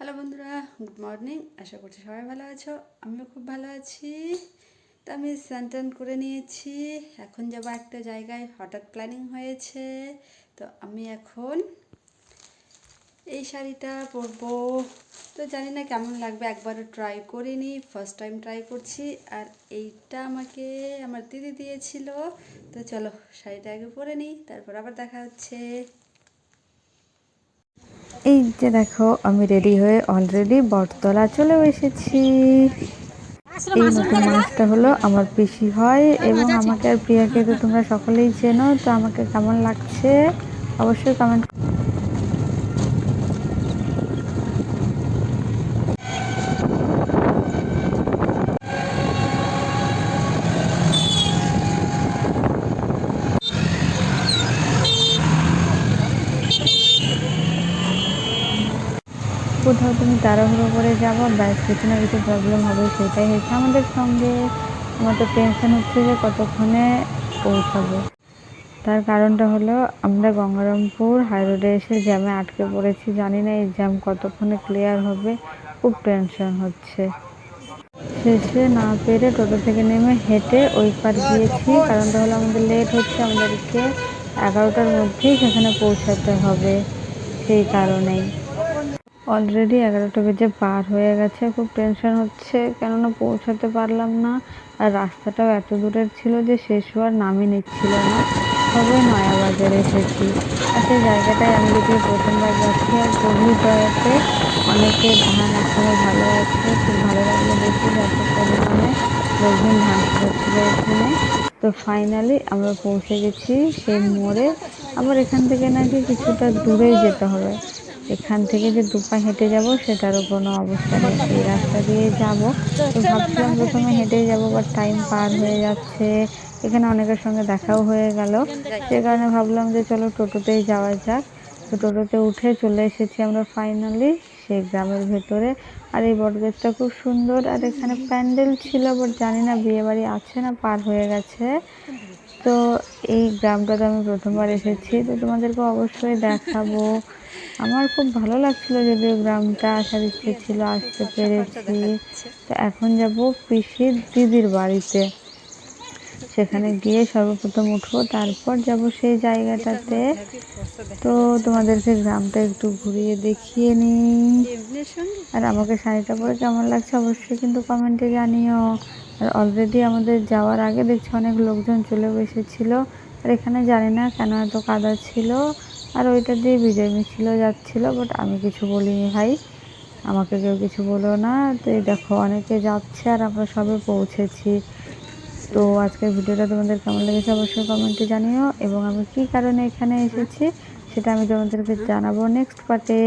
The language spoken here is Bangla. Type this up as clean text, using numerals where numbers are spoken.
হ্যালো বন্ধুরা, গুড মর্নিং। আশা করছি সবাই ভালো আছো। আমিও খুব ভালো আছি। তো আমি স্নান টান করে নিয়েছি। এখন যাবো একটা জায়গায়, হঠাৎ প্ল্যানিং হয়েছে। তো আমি এখন এই শাড়িটা পরবো। তো জানি না কেমন লাগবে, একবারও ট্রাই করিনি, ফার্স্ট টাইম ট্রাই করছি। আর এইটা আমাকে আমার দিদি দিয়েছিল। তো চলো শাড়িটা আগে পরে নিই, তারপর আবার দেখা হচ্ছে। এই যে দেখো, আমি রেডি হয়ে অলরেডি বটতলা চলেও এসেছি। এই নতুন মানুষটা হলো আমার পিসি হয় এবং আমাকে আর প্রিয়াকে তো তোমরা সকলেই চেনো। তো আমাকে কেমন লাগছে অবশ্যই কমেন্ট। কোথাও তুমি তাড়াহুড়ো করে যাবো, ব্যাস কিছু না কিছু প্রবলেম হবে, সেটাই হয়েছে আমাদের সঙ্গে। আমার তো টেনশন হচ্ছে যে কতক্ষণে পৌঁছাবো। তার কারণটা হলো আমরা গঙ্গারামপুর হাই রোডে এসে জ্যামে আটকে পড়েছি। জানি না এই জ্যাম কতক্ষণে ক্লিয়ার হবে, খুব টেনশন হচ্ছে। শেষে না পেরে টোটো থেকে নেমে হেঁটে ওই পার গিয়েছি। কারণটা হলো আমাদের লেট হচ্ছে, আমাদেরকে 11টার মধ্যেই সেখানে পৌঁছাতে হবে। সেই কারণেই অলরেডি 11টা বেজে পার হয়ে গেছে। খুব টেনশন হচ্ছে, কেননা পৌঁছাতে পারলাম না। আর রাস্তাটাও এত দূরের ছিল যে শেষ হওয়ার নামই নিচ্ছিল না। সবে নয়াবাজারে এসেছি। আর সেই জায়গাটায় আমি যদিও প্রথমবার যাচ্ছি। আর প্রভুর দয়াতে অনেকের ধান এখনো ভালো আছে। খুব ভালো লাগলো দেখি এত পরিমাণে লোকজন ধান কুড়াচ্ছিল এখানে। তো ফাইনালি আমরা পৌঁছে গেছি সেই মোড়ে। আবার এখান থেকে নাকি কিছুটা দূরেই যেতে হবে। এখান থেকে যে দুপা হেঁটে যাব সেটারও কোনো অবস্থা নেই, এই রাস্তা দিয়ে যাব। তো ভাবছিলাম প্রথমে হেঁটেই যাব, বাট টাইম পার হয়ে যাচ্ছে। এখানে অনেকের সঙ্গে দেখাও হয়ে গেল, সে কারণে ভাবলাম যে চলো টোটোতেই যাওয়া যাক। তো টোটোতে উঠে চলে এসেছি আমরা ফাইনালি সেই গ্রামের ভেতরে। আর এই বটগাছটা খুব সুন্দর। আর এখানে প্যান্ডেল ছিল, বাট জানি না বিয়ে বাড়ি আছে না পার হয়ে গেছে। তো এই গ্রামটাতে আমি প্রথমবার এসেছি, তো তোমাদেরকে অবশ্যই দেখাবো। আমার খুব ভালো লাগছিল, যদিও গ্রামটা আসার ইচ্ছে ছিল, আসতে পেরেছি। তো এখন যাব পিসির দিদির বাড়িতে। সেখানে গিয়ে সর্বপ্রথম উঠবো, তারপর যাব সেই জায়গাটাতে। তো তোমাদেরকে গ্রামটা একটু ঘুরিয়ে দেখিয়ে নিই। আর আমাকে শাড়িটা পরে কেমন লাগছে অবশ্যই কিন্তু কমেন্টে জানিও। আর অলরেডি আমাদের যাওয়ার আগে দেখছি অনেক লোকজন চলেও এসেছিলো। আর এখানে জানি না কেন এত কাদা ছিল। আর ওইটা দিয়ে বিজয় মিছিলও যাচ্ছিল, বাট আমি কিছু বলিনি ভাই, আমাকে কেউ কিছু বলো না। তো এই দেখো অনেকে যাচ্ছে আর আমরা সবে পৌঁছেছি। তো আজকের ভিডিওটা তোমাদের কেমন লেগেছে অবশ্যই কমেন্টে জানিও। এবং আমি কী কারণে এখানে এসেছি সেটা আমি তোমাদেরকে জানাবো নেক্সট পার্টে।